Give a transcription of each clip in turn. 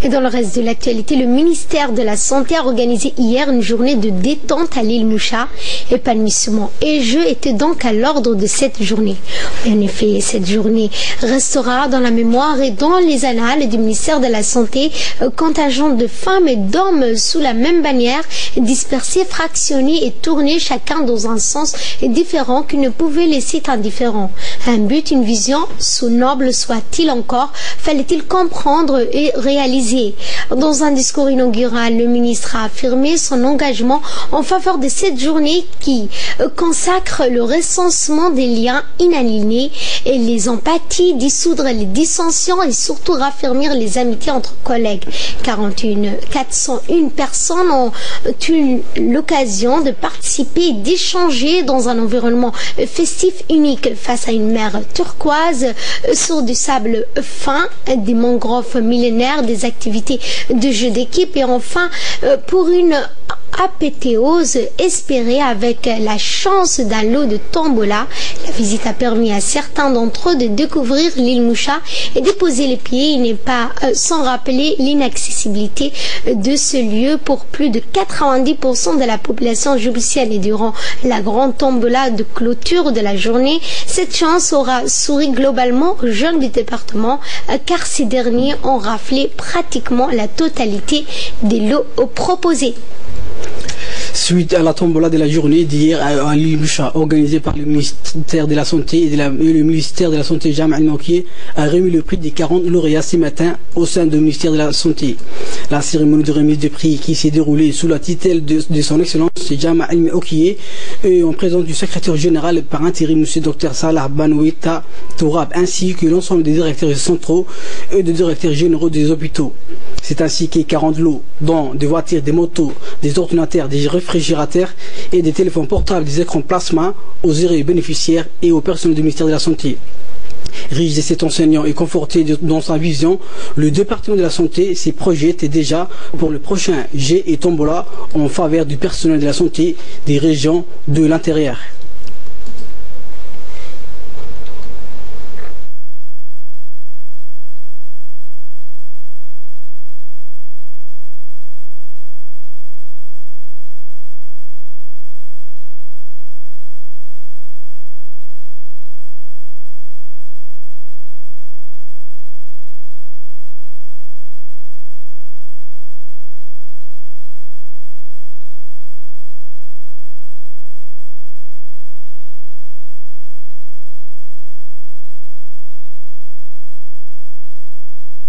Et dans le reste de l'actualité, le ministère de la Santé a organisé hier une journée de détente à l'île Moucha. Épanouissement et jeu étaient donc à l'ordre de cette journée. En effet, cette journée restera dans la mémoire et dans les annales du ministère de la Santé. Contingent de femmes et d'hommes sous la même bannière, dispersés, fractionnés et tournés chacun dans un sens différent qui ne pouvait laisser indifférent. Un but, une vision, sous noble soit-il encore, fallait-il comprendre et réaliser. Dans un discours inaugural, le ministre a affirmé son engagement en faveur de cette journée qui consacre le recensement des liens inaliénés et les empathies, dissoudre les dissensions et surtout raffermir les amitiés entre collègues. 401 personnes ont eu l'occasion de participer et d'échanger dans un environnement festif unique face à une mer turquoise sur du sable fin, des mangroves millénaires, des activités de jeux d'équipe et enfin pour une apothéose espérée avec la chance d'un lot de tombola. La visite a permis à certains d'entre eux de découvrir l'île Moucha et de poser les pieds. Il n'est pas sans rappeler l'inaccessibilité de ce lieu pour plus de 90% de la population jouissienne. Et durant la grande tombola de clôture de la journée, cette chance aura souri globalement aux jeunes du département car ces derniers ont raflé pratiquement la totalité des lots proposés. Suite à la tombola de la journée d'hier à l'île Moucha, organisée par le ministère de la Santé et le ministère de la Santé Jama Al-Mawkié a remis le prix des 40 lauréats ce matin au sein du ministère de la Santé. La cérémonie de remise de prix qui s'est déroulée sous la tutelle de son excellence Jama Al-Mawkié et en présence du secrétaire général par intérim M. Dr Salah Banouita Tourab ainsi que l'ensemble des directeurs centraux et des directeurs généraux des hôpitaux. C'est ainsi que 40 lots, dont des voitures, des motos, des ordinateurs, des réfrigérateurs et des téléphones portables, des écrans plasma aux heureux bénéficiaires et aux personnels du ministère de la Santé. Riche de cet enseignant et conforté dans sa vision, le département de la Santé s'y projette déjà pour le prochain G et Tombola en faveur du personnel de la santé des régions de l'intérieur.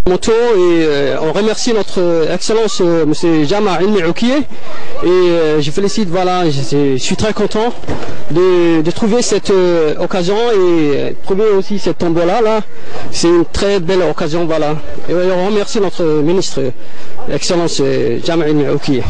Mon tour et on remercie notre excellence M. Jama Al-Mawkié et je félicite, voilà, je suis très content de trouver cette occasion et trouver aussi cette tombola là, c'est une très belle occasion, voilà, et on remercie notre ministre excellence Jama Al-Mawkié.